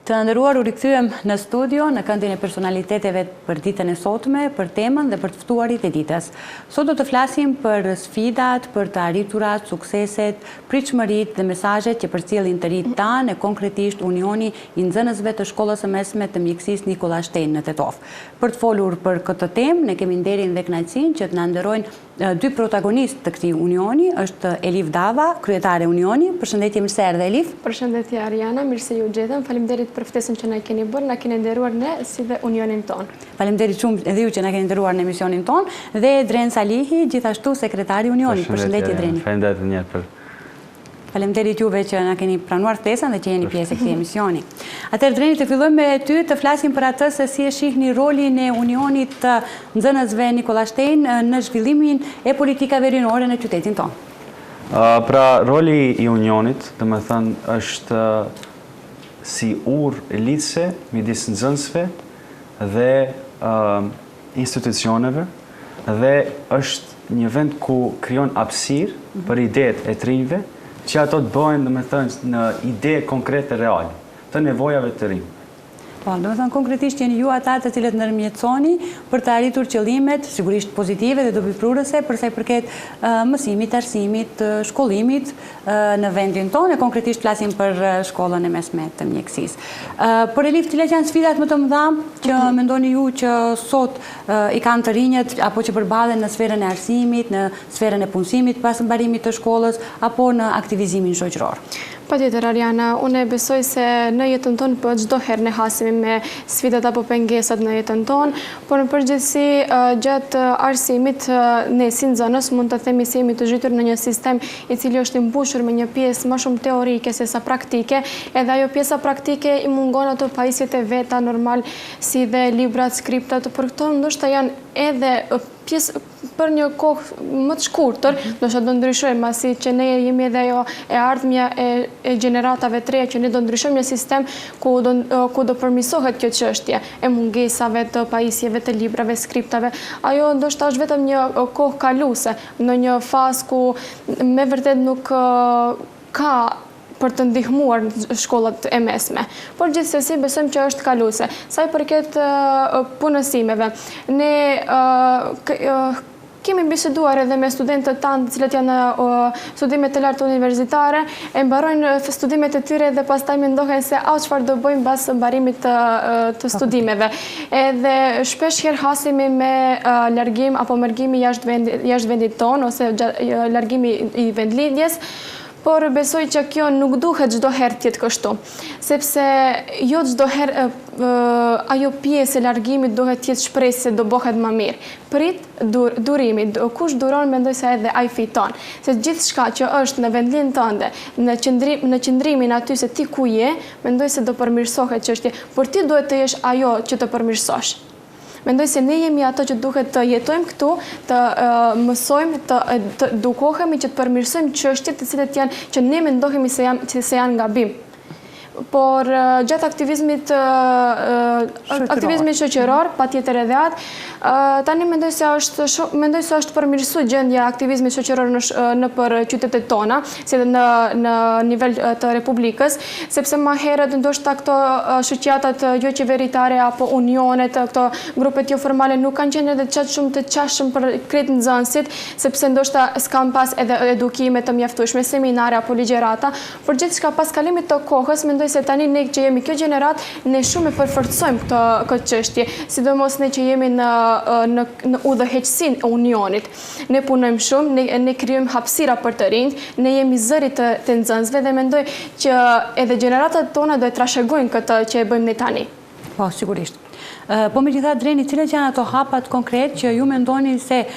Të nderuar, u rikthyem në studio në këndin e personaliteteve për ditën e sotme, për temën dhe për të ftuarit e ditës. Sot do të flasim për sfidat, për të arriturat, sukseset, pritshmëritë dhe mesazhet që përcjellin të rinjtë tanë e konkretisht Unioni i Nxënësve të Shkollës së Mesme të Mjekësisë Nikola Shtejn në Tetov. Për të folur për këtë temë, ne kemi nderin dhe kënaqësinë që të na nderojnë dy protagonistë të këtij unioni, është Elif Dava, kryetare e Unioni. Përshëndetje, mirë se erdhe Elif. Përshëndetje Ariana, mirë se ju gjetëm. Faleminderit për ftesën që na keni bërë, na keni nderuar ne si dhe unionin ton. Faleminderit shumë edhe ju që na keni nderuar në emisionin ton, dhe Dren Salihi, gjithashtu sekretari i Unionit. Përshëndetje Dreni. Faleminderit një herë për. Faleminderit juve që na keni pranuar ftesën dhe që jeni pjesë e këtij emisioni. Atëherë Dreni, të fillojmë me ty të flasim për atë se si e shihni rolin e Unionit të Nxënësve Nikola Shtejn në zhvillimin e politikave rinore në qytetin ton. Pra, roli i Unionit, domethënë, është si urë lidhëse midis nxënësve dhe institucioneve, dhe është një vend ku krijon hapësirë për idetë e të rinjve, që ato të bëhen, domethënë, në ide konkrete reale të nevojave të rinj. Po, domethënë konkretisht jeni ju ata të cilët ndërmjetësoni për të arritur qëllimet sigurisht pozitive dhe dobëprurëse për sa i përket mësimit, arsimit, shkollimit në vendin tonë, konkretisht flasim për shkollën e mesme të mjekësisë. Por Elif, cilat janë sfidat më të mëdha që mendoni ju që sot i kanë të rinjët apo që përballen në sferën e arsimit, në sferën e punësimit pas mbarimit të shkollës apo në aktivizimin shoqëror? Patjetër Ariana, unë besoj se në jetën tonë po çdo herë ne hasemi me sfidat apo pengesat në jetën tonë, por në përgjithësi gjatë arsimit ne si nxënës mund të themi se jemi të zhytur në një sistem i cili është i mbushur me një pjesë më shumë teorike se sa praktike, edhe ajo pjesa praktike i mungon ato pajisjet e veta normal si dhe librat, skriptat, por këto ndoshta janë edhe pjesë për një kohë më të shkurtër, ndoshta do ndryshojmë, pasi që ne jemi edhe ajo e ardhmja e gjeneratave të reja që ne do ndryshojmë një sistem ku do përmirësohet kjo çështje e mungesave të pajisjeve të librave, skriptave. Ajo ndoshta është vetëm një kohë kaluese në një fazë ku me vërtet nuk ka për të ndihmuar shkollat e mesme. Por gjithsesi besojmë që është kaluese. Sa i përket punësimeve, ne kemi biseduar edhe me studentët tanë të cilët janë studimet të larta universitare, e mbarojnë studimet e tyre dhe pastaj mendohen se çfarë do bëjmë pas mbarimit të studimeve. Edhe shpesh herë hasemi me largim apo mërgimi jashtë vendit tonë ose largimi i vendlidhjes. Por besoj që kjo nuk duhet çdo herë të jetë kështu, sepse jo çdo herë ajo pjesë e largimit duhet të jetë shpresë se do bëhet më mirë. Prit durimi, kush duron mendoj se edhe ai fiton, se gjithçka që është në vendin tënde, në qëndrimin aty se ti ku je, mendoj se do përmirësohet çështja, por ti duhet të jesh ajo që të përmirësosh. Mendoj se ne jemi ato që duhet të jetojmë këtu, të mësojmë, të edukohemi që të përmirësojmë çështjet të cilat janë që ne mendohemi se janë gabim. Por gjatë aktivizmit shoqëror, patjetër edhe atë, tani mendoj se është përmirësuar gjendja e aktivizmit shoqëror nëpër qytetet tona, si edhe në nivel të Republikës, sepse më herët ndoshta këto shoqatat jo qeveritare apo unionet, këto grupet jo formale nuk kanë qenë edhe shumë të qashëm për kretë nxënësit, sepse ndoshta s'kan pas edhe edukime të mjaftueshme, seminare apo ligjërata, por gjithçka pas kalimit të kohës mendoj se tani ne që jemi kjo gjenerat, ne shumë e përforcojmë këtë çështje, sidomos ne që jemi në udhëheqësinë e unionit. Ne punojmë shumë, ne krijojmë hapësira për të rinjt, ne jemi zëri të nxënësve dhe mendoj që edhe gjeneratat tona do të trashëgojnë këtë që e bëjmë ne tani. Po, sigurisht. Po megjithatë, Dreni, cilat janë ato hapat konkret që ju mendoni se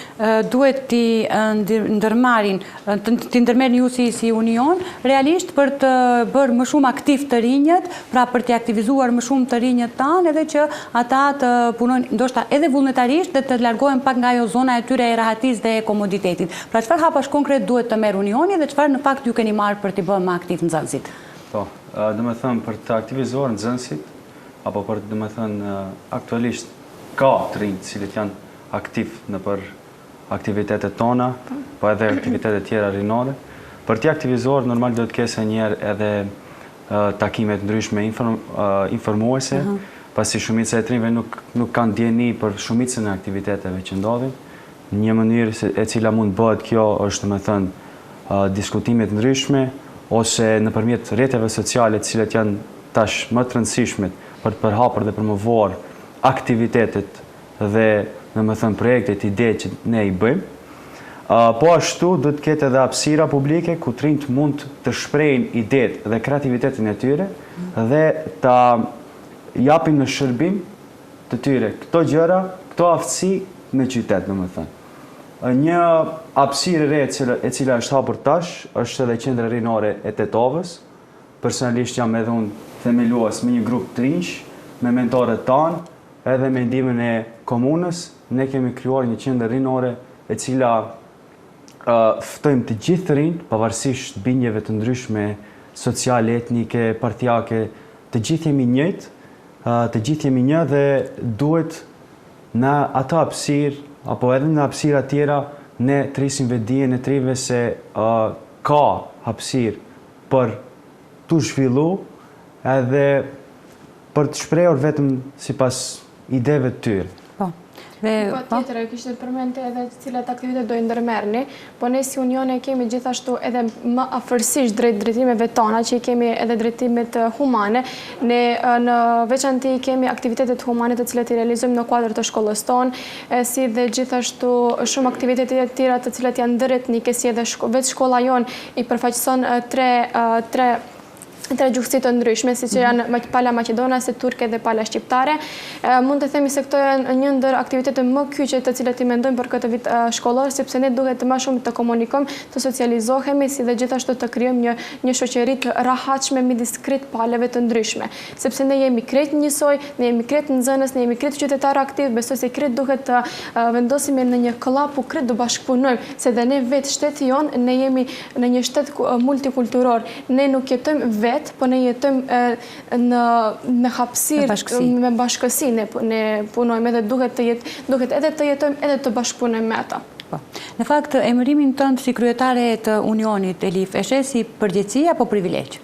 duhet t'i ndërmerrni ju si Union realisht për të bërë më shumë aktiv të rinjët, pra për t'i aktivizuar më shumë të rinjët tanë, edhe që ata të punojnë ndoshta edhe vullnetarisht dhe të largohen pak nga ajo zona e tyre e rahatisë dhe e komoditetit. Pra çfarë hapash konkret duhet të merr Unioni dhe çfarë në fakt ju keni marrë për t'i bërë më aktiv nxënësit? Po, domethënë për të aktivizuar nxënësit apo për domethënë aktualisht ka të rinj të cilët janë aktiv në për aktivitetet tona, po edhe aktivitetet tjera rinore. Për t'i aktivizuar normal do të kesh njëherë edhe takimet ndryshme informuese, pasi shumica e trinjve nuk kanë dieni për shumicën e aktiviteteve që ndodhin. Një mënyrë e cila mund bëhet kjo është me thënë diskutimet ndryshme, ose nëpërmjet rrjeteve sociale të cilat janë tash më të rëndësishme për të përhapur dhe promovuar aktivitetet dhe projektet, ide që ne i bëjmë. Po ashtu duhet të ketë edhe hapësira publike ku trinjt mund të shprehin idetë dhe kreativitetin e tyre dhe ta japin në shërbim të tyre këto gjëra, këto aftësi në qytet, Një hapësirë re e cila është hapur tash është edhe qendra rinore e Tetovës. Personalisht jam edhe unë themelues me një grup trinjsh, me mentorët tanë, edhe me ndihmën e komunës, ne kemi krijuar një qendër rinore e cila ftojmë të gjithë të rinj, pavarësisht bindjeve të ndryshme sociale, etnike, partijake, të gjithë jemi njëjtë, të gjithë jemi një dhe duhet në ato hapësirë apo edhe në hapësira tjera ne trisim vetdijen e trinjve se ka hapësirë për të zhvillu edhe për të shprehur vetëm sipas ideve të tyre. Tjetër, kishte përmendë edhe cilat aktivitete do i ndërmerrni, po ne si Unione kemi gjithashtu edhe më afërsisht drejtimeve tona, që i kemi edhe drejtimet humane. Ne në veçanti kemi aktivitetet humane të cilat i realizojmë në kuadër të shkollës tonë, si dhe gjithashtu shumë aktivitete të tjera të cilat janë ndëretnike, si edhe vetë shkolla jonë i përfaqëson tre gjuhësi të ndryshme, si që janë pala maqedonase, turke dhe pala shqiptare. Mund të themi se këto janë një ndër aktivitete më kyçe të cilat i mendojmë për këtë vit shkollor, sepse ne duhet më shumë të komunikojmë, të socializohemi, si dhe gjithashtu të krijojmë një shoqëri të rahatshme midis krejt palave të ndryshme. Sepse ne jemi krejt njësoj, ne jemi krejt nxënës, ne jemi krejt qytetarë aktiv, besoj se krejt duhet të vendosemi në një kollap ku krejt do bashkëpunojmë, se dhe ne vetë shteti jonë, ne jemi në një shtet multikulturor. Ne nuk jetojmë vetë, po ne jetojmë në hapësirë, me bashkësi ne punojmë edhe duhet edhe të jetojmë edhe të bashkëpunojmë me ata. Në fakt, emërimin tënd si kryetare të Unionit, Elif, e sheh si përgjegjësi apo privilegj?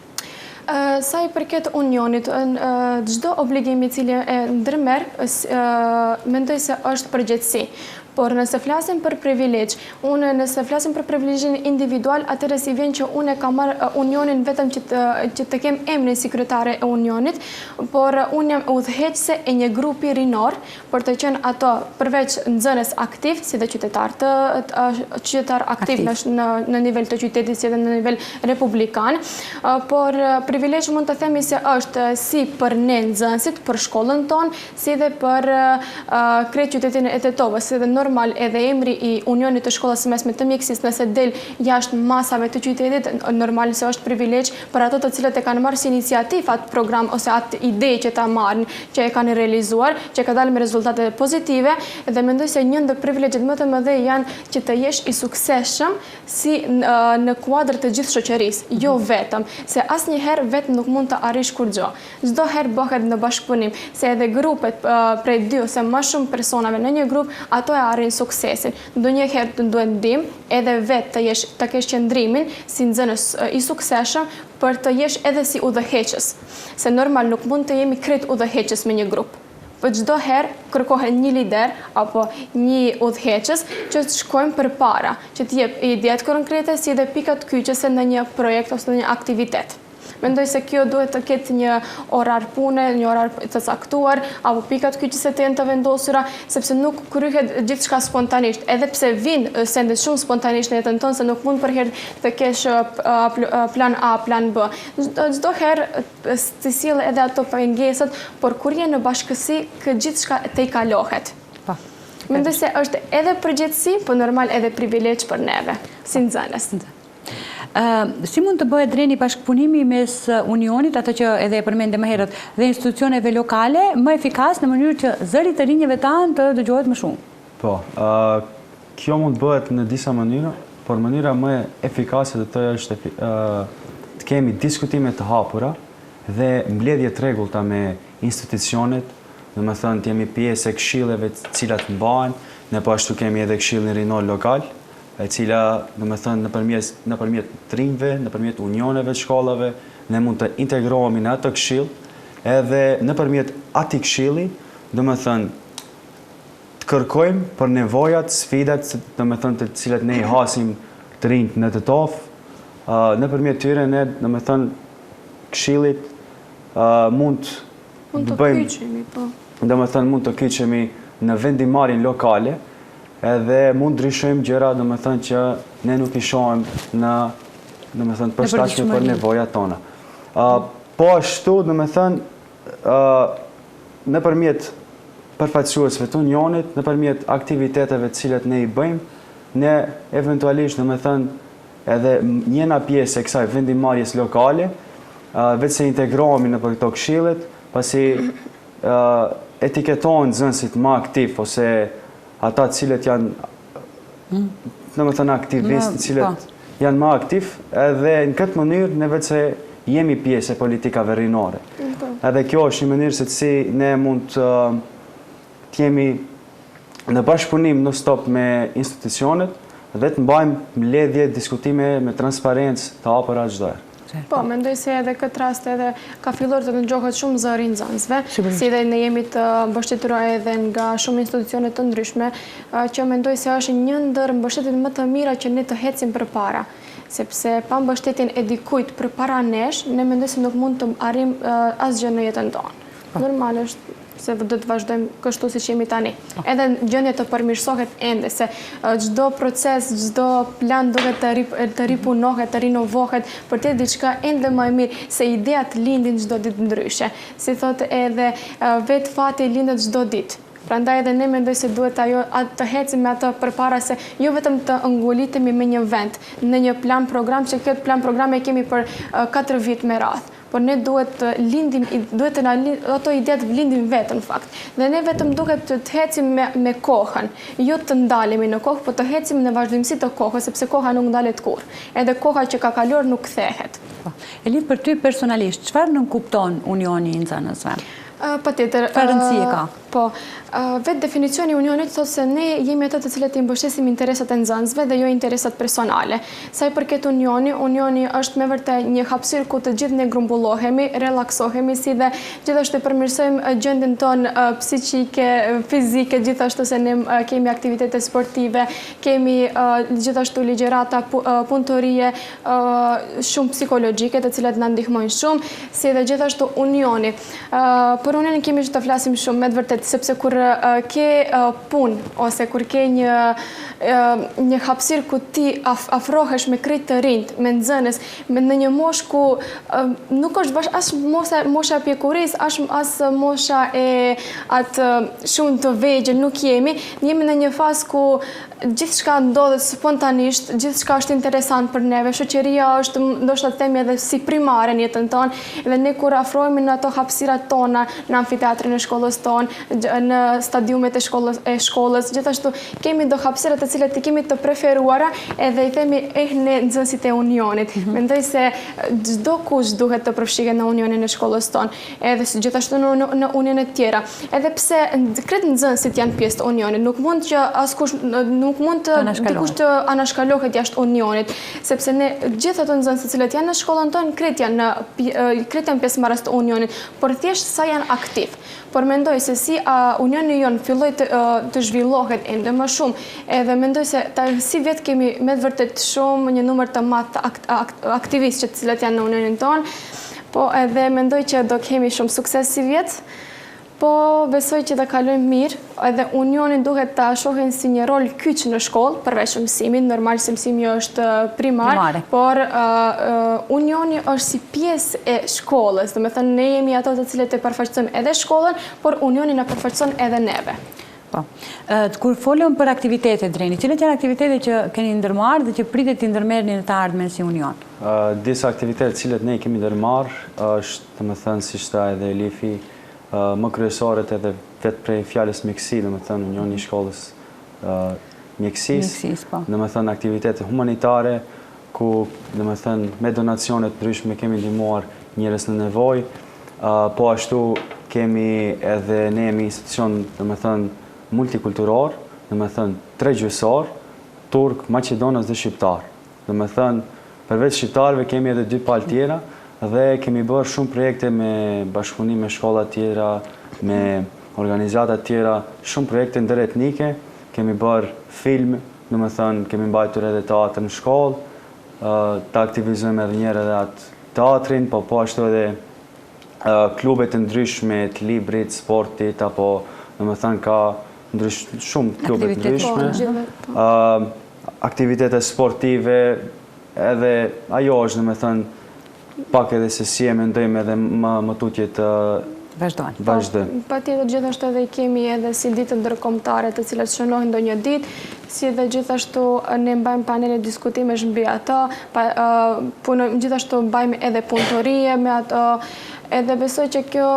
Sa i përket Unionit, çdo obligim i cili e ndërmerr, mendoj se është përgjegjësi. Por nëse flasim për privilegj, nëse flasim për privilegjin individual, atëherë si vjen që unë kam marrë Unionin vetëm që të kem emrin si kryetare e Unionit, por unë jam udhëheqëse e një grupi rinor, për të qenë ato përveç nxënës aktiv, si dhe qytetar aktiv në nivel të qytetit, si dhe në nivel republikan, por privilegj mund të themi se është si për ne nxënësit, për shkollën tonë, si dhe për krejt qytetin e Tetovës, si dhe normal edhe emri i Unionit të shkollës së mesme të mjekësisë, nëse del jashtë masave të qytetit, normal se është privilegj për ato të cilët e kanë marrë si iniciativë atë program ose atë ide që ta marrin, që e kanë realizuar, që ka dalë me rezultate pozitive, dhe mendoj se një ndër privilegjet më të mëdha janë që të jesh i suksesshëm si në kuadër të gjithë shoqërisë, jo vetëm, se asnjëherë vetëm nuk mund të arrish kurrë. Çdo herë bëhet në bashkëpunim, se edhe grupet prej 2 ose më shumë personave në një grup, ato e arrin suksesin. Ndonjëherë të duhet ndihmë, edhe vetë të kesh qëndrimin si nxënës i suksesshëm, për të jesh edhe si udhëheqës. Se normal nuk mund të jemi krejt udhëheqës me një grup. Po çdo herë kërkohet një lider apo një udhëheqës që të shkojmë përpara, që të jep idetë konkrete si dhe pikat kyçese në një projekt ose në një aktivitet. Mendoj se kjo duhet të ketë një orar pune, një orar të caktuar, apo pikat kyçese të jenë të vendosura, sepse nuk kryhet gjithçka spontanisht, edhe pse vijnë sendet shumë spontanisht në jetën tonë, se nuk mund përherë të kesh plan A, plan B. Çdo herë të sjell edhe ato pengesat, por kur je në bashkësi, gjithçka te i kalohet. Mendoj se është edhe përgjegjësi, po normal edhe privilegj për neve, si nxënës. Si mund të bëhet drejni bashkëpunimi mes Unionit, atë që edhe e përmende më herët, dhe institucioneve lokale, më efikas në mënyrë që zëri të rinjve tanë të dëgjohet më shumë? Po, kjo mund të bëhet në disa mënyra, por mënyra më efikase të është të kemi diskutime të hapura dhe mbledhje të rregullta me institucionet, domethënë të jemi pjesë e këshilleve të cilat mbahen, ne po ashtu kemi edhe këshillin rinor lokal, e cila, domethënë, nëpërmjet trinjve, nëpërmjet unioneve të shkollave, ne mund të integrohemi në atë këshill, edhe nëpërmjet atij këshilli, domethënë të kërkojmë për nevojat, sfidat, domethënë të cilat ne i hasim të rinjt në të tofë, nëpërmjet tyre ne domethënë këshillit mund të kyçemi, po. Domethënë mund të kyçemi në vendimarrjen lokale, edhe mund ndryshojmë gjëra, domethënë që ne nuk i shohim në domethënë përshtatshme për nevojat tona. Po ashtu, domethënë nëpërmjet përfaqësuesve të unionit, nëpërmjet aktiviteteve të cilat ne i bëjmë, ne eventualisht domethënë edhe njëna pjesë e kësaj vendimarrjes lokale, vetë se integrohemi në këto këshillet, pasi etiketohen nxënësit më aktiv ose ata të cilët janë domethënë aktivistë, të cilët janë më aktiv, edhe në këtë mënyrë ne vetë se jemi pjesë e politikave rinore. Edhe kjo është një mënyrë se si ne mund të jemi në bashkëpunim non stop me institucionet dhe të mbajmë mbledhje, diskutime me transparencë të hapura çdo herë. Po, mendoj se edhe këtë rast edhe ka filluar të ndjohet shumë zëri nxënësve, si dhe ne jemi të mbështetura edhe nga shumë institucione të ndryshme, që mendoj se është një ndër mbështetjet më të mira që ne të ecim përpara. Sepse pa mbështetjen e dikujt përpara nesh, ne mendoj se nuk mund të arrim asgjë në jetën tonë. Normal është se do të vazhdojmë kështu siç jemi tani. Edhe gjendja të përmirësohet ende, se çdo proces, çdo plan duhet të ripunohet, të rinovohet për të diçka ende më e mirë, se ideat lindin çdo ditë ndryshe. Si thotë edhe vetë fati lindet çdo ditë. Prandaj edhe ne mendoj se duhet të ecim me atë përpara, se jo vetëm të ngulitemi me një vend, në një plan program, që këtë plan program e kemi për 4 vjet me radhë. Por ne duhet të lindim, ato ideat lindim vetë në fakt. Dhe ne vetëm duhet të ecim me kohën, jo të ndalemi në kohë, por të ecim në vazhdimsi të kohës, sepse koha nuk ndalet kurrë. Edhe koha që ka kaluar nuk kthehet. Elif, për ty personalisht, çfarë nënkupton Unioni i Nxënësve? Patjetër. Çfarë rëndësie ka? Po, vetë definicioni i unionit thotë se ne jemi ato të cilët i mbështesim interesat e nxënësve dhe jo interesat personale. Sa i përket unioni është me vërtet një hapësirë ku të gjithë ne grumbullohemi, relaksohemi, si dhe gjithashtu përmirësojmë gjendjen tonë psiqike, fizike, gjithashtu se ne kemi aktivitete sportive, kemi gjithashtu ligjërata, punëtorie, shumë psikologjike, të cilat na ndihmojnë shumë, si dhe gjithashtu unioni. Për unionin kemi që të flasim shumë, me të vërtet, sepse kur ke punë ose kur ke një hapësirë ku ti afrohesh me krejt të rinjt, me nxënës, në një moshë ku nuk është bash as mosha pjekurisë, as mosha e atë shumë të vegjël, nuk jemi në një fazë ku gjithçka ndodhet spontanisht, gjithçka është interesant për neve, shoqëria është ndoshta të themi edhe si primare në jetën tonë, dhe ne kur afrohemi në ato hapësirat tona, në amfiteatrin e shkollës tonë, në stadiumet e shkollës, gjithashtu kemi do hapësirat të cilat i kemi të preferuara, edhe i themi ne nxënësit e unionit. Mendoj se çdo kush duhet të përfshihet në unionin e shkollës tonë, edhe gjithashtu në unionet tjera. Edhe pse kretë nxënësit janë pjesë të unionit, nuk mund që askush nuk mund të dikush të anashkalohet jashtë unionit, sepse ne gjithë ato nxënës të cilët janë në shkollën tonë, kretë janë pjesëmarrës të unionit, por thjesht sa janë aktiv. Por mendoj se si unioni jonë filloi të zhvillohet ende më shumë, edhe mendoj se si vetë kemi me të vërtet shumë një numër të madh të aktivistë të cilët janë në unionin tonë, po edhe mendoj që do kemi shumë sukses si vjet. Po besoj që do kalojmë mirë, edhe unionin duhet ta shohin si një rol kyç në shkollë, përveç mësimit, normal se mësimi është primar, por unioni është si pjesë e shkollës, do të thënë ne jemi ato të cilët e përfaqësojmë edhe shkollën, por unioni na përfaqëson edhe neve. Po. Kur folëm për aktivitete, Dreni, cilat janë aktivitete që keni ndërmarrë dhe që pritet të ndërmerrni në të ardhmen si union? Disa aktivitete cilat ne kemi ndërmarrë është, domethënë, siç tha edhe Elifi, më kryesorët edhe vetë prej fjalës mjekësi, domethënë unioni i shkollës mjekësisë, domethënë aktivitete humanitare ku domethënë me donacione të ndryshme kemi ndihmuar njerëz në nevojë, po ashtu kemi edhe ne jemi institucion domethënë multikulturor, domethënë tregjuesor, turk, maqedonës dhe shqiptar. Domethënë përveç shqiptarëve kemi edhe 2 palë tjera, dhe kemi bërë shumë projekte me bashkëpunim me shkolla tjera, me organizata tjera, shumë projekte ndëretnike, kemi bërë film, në më thënë, kemi mbajtur edhe teatr në shkollë, të aktivizojmë edhe njerë edhe atë teatrin, po ashtu edhe klubet të ndryshme, të librit, sportit, apo në më thënë ka shumë klubet ndryshme, aktivitete sportive, edhe ajo është në më thënë pak edhe se si e mendojmë edhe më tutje të vazhdojmë. Pa tjetër gjithashtu edhe kemi edhe si ditë ndërkombëtare të cilat shënohen ndonjë ditë, si edhe gjithashtu ne mbajmë panele diskutimesh mbi ato, gjithashtu mbajmë edhe punëtorie me ato, edhe besoj që kjo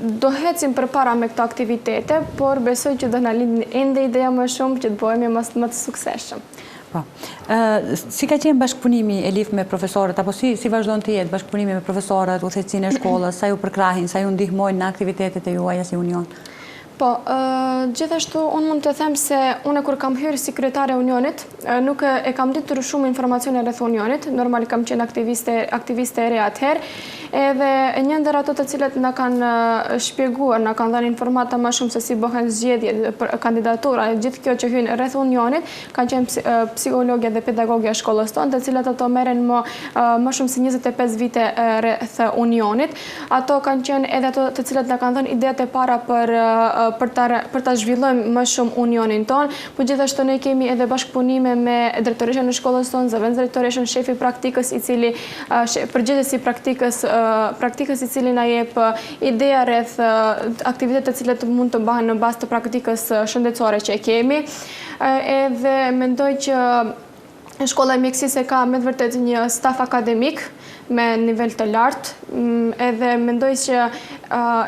do hecim përpara me këto aktivitete, por besoj që do na lindin ende ideja më shumë që të bëhemi më të suksesshëm. Si ka qenë bashkëpunimi Elif me profesorët, apo si vazhdon të jetë bashkëpunimi me profesorët, udhëhecinë e shkollës, sa ju përkrahin, sa ju ndihmojnë në aktivitetet e juaja si union? Po, gjithashtu unë mund të them se unë kur kam hyrë si kryetare e unionit, nuk e kam ditur shumë informacione rreth unionit, normal kam qenë aktiviste e re atëherë, edhe një ndër ato të cilët na kanë shpjeguar, na kanë dhënë informata më shumë se si bëhen zgjedhjet për kandidatura, gjithë kjo që hyn rreth unionit, kanë qenë psikologja dhe pedagogja e shkollës tonë, të cilat ato merren më shumë se 25 vite rreth unionit. Ato kanë qenë edhe ato të cilat na kanë dhënë ideat e para për ta zhvillojmë më shumë unionin tonë, po gjithashtu ne kemi edhe bashkëpunime me drejtoreshën e shkollës tonë, zëvendës drejtoreshën, shefi praktikës i cili përgjegjësi praktikës i cili na jep ideja rreth aktivitetet të cilat mund të bëhen në bazë të praktikës shëndetësore që e kemi. Edhe mendoj që shkolla e mjekësisë ka me të vërtet një staf akademik me nivel të lartë, edhe mendoj që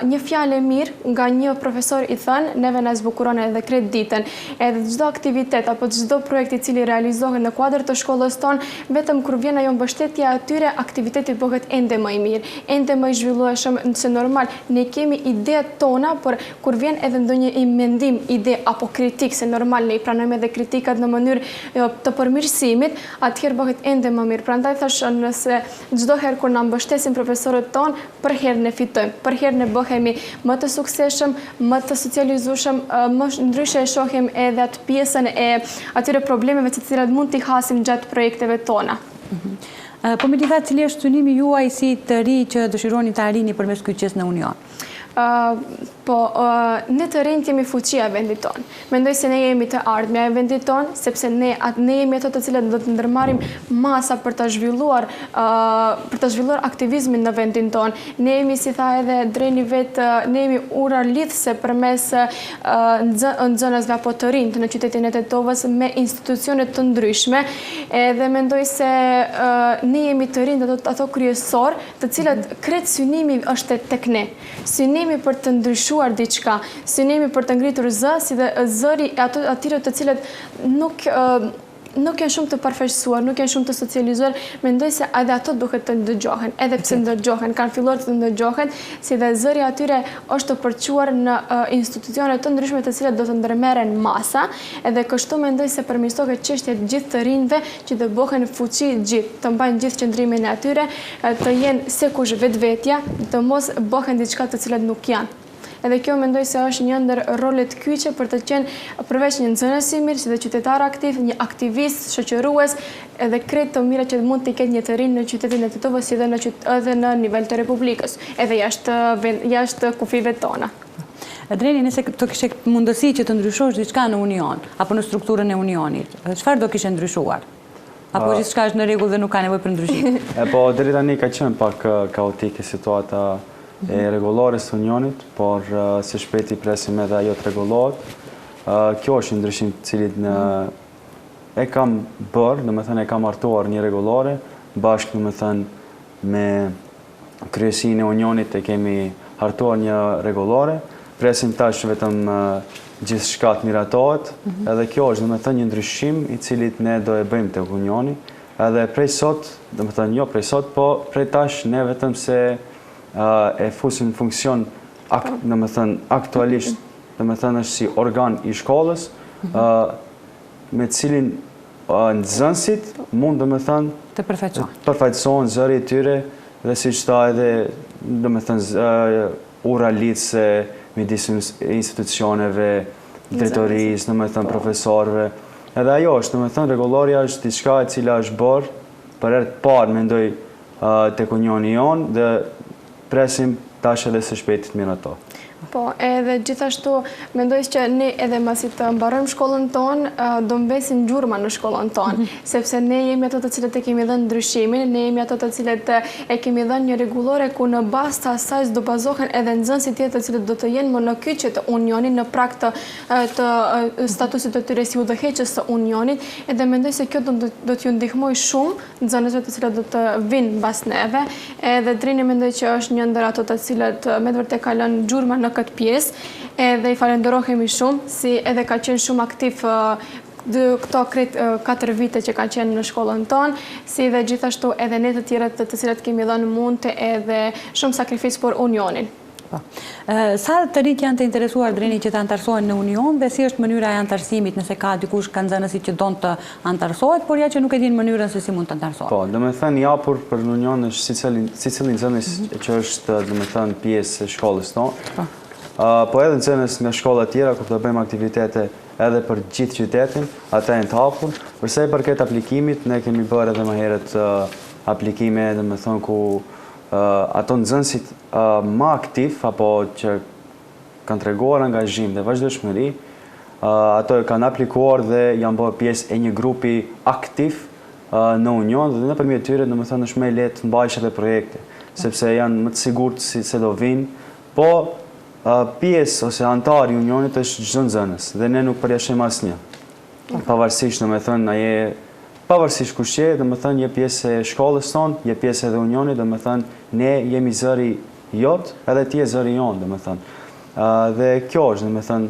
një fjalë e mirë nga një profesor i thënë, neve na zbukuron edhe krejt ditën, edhe çdo aktivitet apo çdo projekt i cili realizohet në kuadër të shkollës tonë, vetëm kur vjen ajo mbështetja atyre, aktiviteti bëhet ende më i mirë, ende më i zhvillueshëm, se normal ne kemi ideat tona, por kur vjen edhe ndonjë mendim, ide apo kritik, se normal ne i pranojmë edhe kritikat në mënyrë të përmirësimit, atëherë bëhet ende më mirë. Prandaj thash nëse çdo herë kur na mbështesin profesorët tonë, për herë ne fitojmë, për herë ne bëhemi më të suksesshëm, më të socializueshëm, më ndryshe e shohim edhe atë pjesën e atyre problemeve të cilat mund t'i hasim gjatë projekteve tona. Po me lidha, cili është synimi juaj si të ri që dëshironi të arrini përmes kyçjes në union? Po, ne të rinjt jemi fuqia e vendit tonë. Mendoj se ne jemi të ardhmja e vendit tonë, sepse ne jemi ato të cilat do të ndërmarrim masa për të zhvilluar aktivizmin në vendin tonë. Ne jemi, si tha edhe Dreni vetë, ne jemi ura lidhëse përmes nxënësve apo të rinjt në qytetin e Tetovës me institucionet të ndryshme, edhe mendoj se ne jemi të rinjt ato kryesor, të cilat krejt synimi është tek ne. Synimi për të ndryshuar diçka, synimi për të ngritur zë, si dhe zëri atyre të cilët nuk janë shumë të përfaqësuar, nuk janë shumë të socializuar, mendoj se edhe ato duhet të ndëgjohen, edhe pse ndëgjohen, kanë filluar të ndëgjohen, si dhe zëri atyre është të përquar në institucione të ndryshme të cilat do të ndërmerren masa, edhe kështu mendoj se përmirësohet çështja gjithë të rinjve që të bëhen fuqi gjithë, të mbajnë gjithë qëndrimin e atyre, të jenë se kush vetvetja, të mos bëhen diçka të cilat nuk janë. Edhe kjo mendoj se është një ndër rolet kyçe për të qenë përveç një nxënës i mirë, si dhe qytetar aktiv, një aktivist, shoqërues, edhe krejt të mira që mund të ketë një të rinë në qytetin e Tetovës, si edhe në nivel të Republikës, edhe jashtë kufive tona. Dreni, nëse të kishe mundësi që të ndryshosh diçka në union, apo në strukturën e unionit, çfarë do kishe ndryshuar? Apo gjithçka është në rregull dhe nuk ka nevojë për ndryshim? Po deri tani ka qenë pak kaotike situata e rregullores të unionit, por së shpejti presim edhe ajo të rregullohet. Kjo është një ndryshim të cilit e kam bërë, domethënë e kam hartuar një rregullore, bashkë domethënë me kryesinë e unionit e kemi hartuar një rregullore. Presim tash vetëm gjithçka të miratohet, edhe kjo është domethënë një ndryshim i cilit ne do e bëjmë tek unioni, edhe prej sot, domethënë jo prej sot, po prej tash ne vetëm se e fusim në funksion aktualisht, domethënë është si organ i shkollës, me cilin nxënësit mund domethënë të përfaqësohen zëri i tyre dhe si që ta edhe, do me thënë, ura lidhse midis institucioneve, drejtorisë, do me thënë, profesorëve. Edhe ajo është, do me thënë, rregulloria është diçka e cila është bërë për herë të parë, mendoj, tek Unioni jonë dhe presim tash edhe së shpejti të mirë ato. Po, edhe gjithashtu mendoj që ne edhe masi të mbarojmë shkollën tonë, do mbesin gjurma në shkollën tonë, sepse ne jemi ato të cilët e kemi dhënë ndryshimin, ne jemi ato të cilët e kemi dhënë një rregullore ku në bazë të asaj do bazohen edhe nxënësit tjetër të cilët do të jenë më në kyçe të Unionit në prag të statusit të tyre si udhëheqës të Unionit, edhe mendoj se kjo do t'ju ndihmojë shumë nxënësve të cilët do të vinë mbas neve, edhe Drini mendoj që është një ndër ato të cilët me të vërtetë ka lënë gjurma në këtë pjesë, edhe i falenderohemi shumë, si edhe ka qenë shumë aktiv këto 4 vite që ka qenë në shkollën tonë, si dhe gjithashtu edhe ne të tjerët të cilët kemi dhënë mund të edhe shumë sakrificë për Unionin. Sa të rinj janë të interesuar Drini që të antarësohen në Union dhe si është mënyra e antarësimit nëse ka dikush ka nxënësit që don të antarësohet, por ja që nuk e din mënyrën se si mund të antarësohet? Po, do me thënë japur për në Union është si cili nxënës që është, do me thënë, pjesë e shkollës tonë. Po edhe nxënës nga shkolla tjera, kur të bëjmë aktivitete edhe për gjithë qytetin, ata janë të hapur. Përsa i përket aplikimit, ne kemi bërë edhe më herët aplikime, do me thënë, ku ato nxënësit më aktiv, apo që kanë treguar angazhim dhe vazhdimshmëri, ato kanë aplikuar dhe janë bërë pjesë e një grupi aktiv në Union dhe nëpërmjet tyre, do me thënë, është më lehtë të mbajsh edhe projekte, sepse janë më të sigurt se do vinë, po pjesë ose antar i Unionit është çdo nxënës dhe ne nuk përjashtojmë asnjë. Pavarësisht, do me thënë, pavarësisht kush je, do me thënë, je pjesë e shkollës tonë, je pjesë edhe Unionit, do me thënë, ne jemi zëri jot, edhe ti je zëri jonë, do me thënë. Dhe kjo është, do me thënë,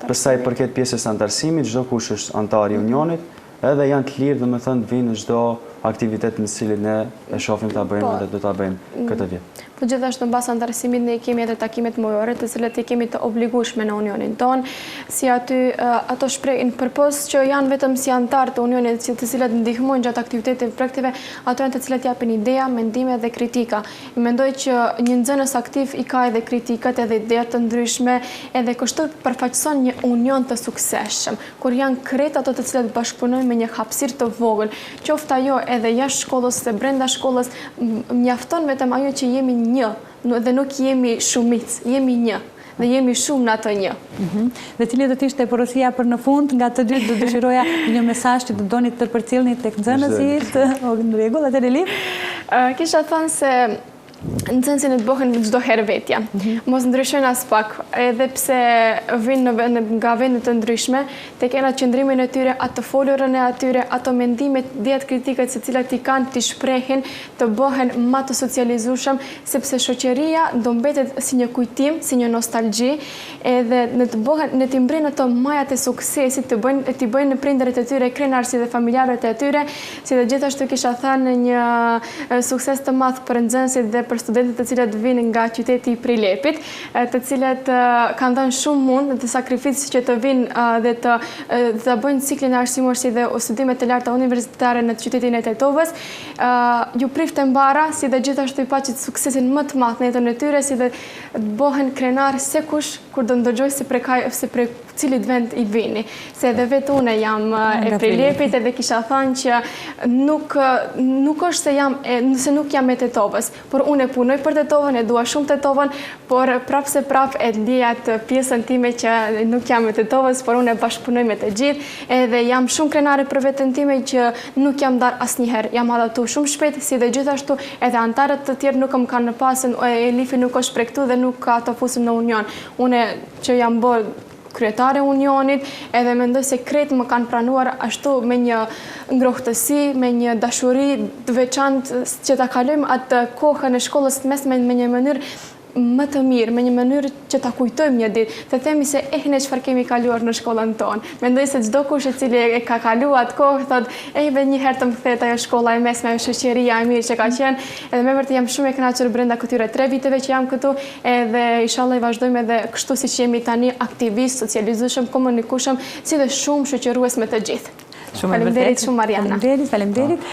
për sa i përket pjesës antarësimit, çdo kush është antar i Unionit, edhe janë të lirë, do me thënë, të vinë në çdo aktivitet në cilin ne e shohim ta bëjmë dhe do ta bëjmë këtë vit. Po gjithashtu mbas antarësimit ne kemi edhe takimet mujore të cilat i kemi të obligueshme në Unionin ton, si aty ato shprehin përpos që janë vetëm si antar të Unionit, të cilat ndihmojnë gjatë aktiviteteve praktive, ato janë të cilat japin ideja, mendime dhe kritika. Mendoj që një nxënës aktiv i ka edhe kritikat, edhe ideja të ndryshme, edhe kështu përfaqëson një union të suksesshëm, kur janë krejt ato të cilat bashkëpunojnë me një hapësirë të vogël, qoftë ajo edhe jashtë shkollës se brenda shkollës, mjafton vetëm ajo që jemi një, dhe nuk jemi shumicë, jemi një, dhe jemi shumë në ato një. Dhe cili do t'ishte porosia për në fund, nga të dy do dëshiroja një mesazh që do doni të përcjellni tek nxënësit, në rregull, atë Elif? Kisha thënë se nxënësit të bëhen çdo herë vetja. Mos ndryshojnë as pak, edhe pse vinë nga vende të ndryshme, te kena qëndrimin e tyre, atë folurën e atyre, ato mendimet, diet kritikat se cilat i kanë të shprehin, të bëhen më të socializueshëm, sepse shoqëria do mbetet si një kujtim, si një nostalgji, edhe në të mbrenë ato majat e suksesit, të bëjnë prindërit e tyre, krenarësit dhe familjarët e tyre, si dhe gjithashtu kisha thënë një sukses të madh për nxënësit dhe për studentët të cilat vinë nga qyteti i Prilepit, të cilat kanë dhënë shumë mund dhe sakrificë që të vinë dhe të bëjnë ciklin arsimor si dhe studimet e larta universitare në qytetin e Tetovës. Ju prifte mbara, si dhe gjithashtu i paqit suksesin më të madh në jetën e tyre, si dhe bëhen krenar se kush kur do ndëgjoj se prej cilit vend i vini. Se edhe vetë une jam e Prilepit edhe kisha thënë që nuk është se nëse nuk jam e Tetovës, por une punoj për Tetovën, e dua shumë Tetovën, por prapë se prapë e ndijat pjesën time që nuk jam e Tetovës, por une bashkëpunoj me të gjithë, edhe jam shumë krenare për vetën time që nuk jam dar asnjëherë, jam adaptu shumë shpejt, si dhe gjithashtu edhe antarët të tjerë nuk më kanë pasën, Elifi nuk është prej këtu dhe nuk ka të fusën në Union. Une që jam bërë kryetare Unionit, edhe mendoj se kretë më kanë pranuar ashtu me një ngrohtësi, me një dashuri të veçantë që ta kalojmë atë kohën e shkollës mesme me një mënyrë më të mirë, me një mënyrë që ta kujtojmë një ditë, të themi se ne çfarë kemi kaluar në shkollën tonë. Mendoj se çdo kush i cili e ka kaluar atë kohë thotë, një herë të më kthehet ajo shkolla e mesme, ajo shoqëria e mirë që ka qenë, edhe me vërtet jam shumë e kënaqur brenda këtyre 3 viteve që jam këtu, edhe inshallah i vazhdojmë edhe kështu siç jemi tani, aktivistë, socializueshëm, komunikueshëm, si dhe shumë shoqërues me të gjithë. Faleminderit shumë, Mariana. Faleminderit.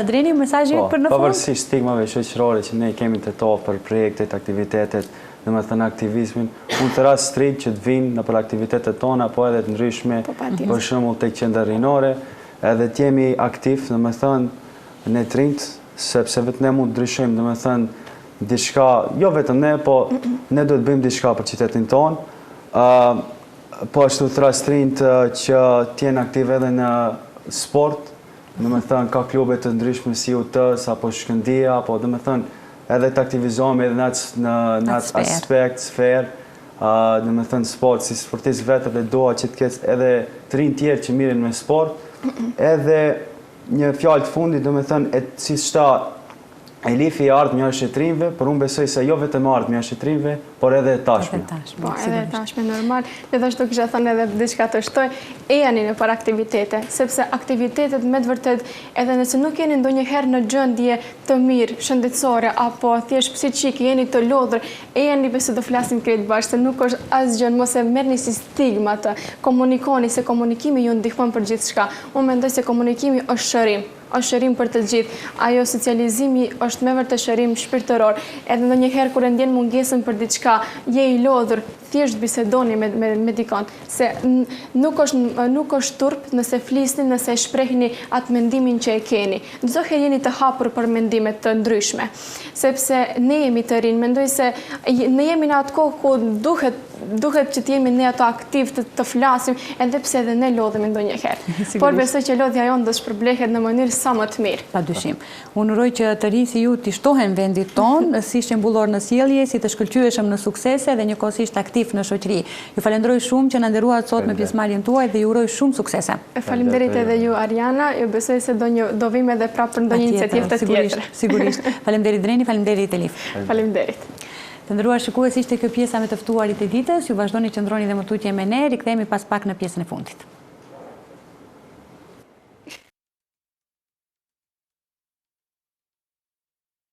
Dreni, mesazhi për në fund? Pavarësisht stigmave shoqërore që ne kemi të to për projektet, aktivitetet, dhe me thënë aktivizmin, unë të rast strit që të vinë në për aktivitetet tona, po edhe të ndryshme, për shembull tek qendra rinore, edhe të jemi aktiv, dhe me thënë ne trinjt, sepse vetë ne mund të ndryshojmë, dhe me thënë diçka, jo vetëm ne, po ne do të bëjmë diçka për qytetin tonë. Po ashtu të rast trinjt që t'jenë aktiv edhe në sport, dhe me thënë ka klube të ndryshme si UT-s, apo Shkëndija, apo dhe me thënë edhe të aktivizohemi edhe në atë aspekt, sferë, dhe me thënë sport, si sportist vetë dhe doa që të ketë edhe të rinë tjerë që miren me sport, edhe një fjalë të fundit, dhe me thënë, si shta Elifi ardhmja është e trinjve, por unë besoj se jo vetëm ardhmja është e trinjve, por edhe e tashme. Po, edhe e tashme, normal. Dhe dhe shtu kisha thënë edhe diçka të shtoj, e janë në për aktivitete, sepse aktivitetet me të vërtet, edhe nëse nuk jeni ndonjëherë në gjendje të mirë, shëndetësore, apo thjesht psiqik, jeni të lodhër, e janë se do flasim krejt bashkë, se nuk është asgjë, mos e merrni si stigma të komunikoni, se komunikimi ju ndihmon për gjithçka. Unë mendoj se komunikimi është shërim. Është shërim për të gjithë. Ajo socializimi është me vërtet shërim shpirtëror. Edhe ndonjëherë kur e ndjen mungesën për diçka, je i lodhur, thjesht bisedoni me dikon, se nuk është turp nëse flisni, nëse shprehni atë mendimin që e keni. Çdo herë jeni të hapur për mendime të ndryshme, sepse ne jemi të rinë. Mendoj se ne jemi në atë kohë ku duhet që të jemi ne ato aktiv të flasim, edhe pse edhe ne lodhemi ndonjëherë. Por besoj që lodhja jonë do shpërblehet në mënyrë sa më të mirë. Padyshim. Unë uroj që të rinj si ju të shtohen vendit tonë, si shembullor në sjellje, si të shkëlqyeshëm në suksese dhe njëkohësisht aktiv në shoqëri. Ju falenderoj shumë që na nderuat sot me pjesëmarrjen tuaj dhe ju uroj shumë suksese. Faleminderit edhe ju, Ariana. Ju besoj se do vim edhe prapë për ndonjë iniciativë të tjetër. Sigurisht. Faleminderit Dreni, faleminderit Elif. Faleminderit. Të nderuar shikues, ishte kjo pjesa me të ftuarit e ditës. Ju vazhdoni qëndroni dhe më tutje me ne, rikthehemi pas pak në pjesën e fundit.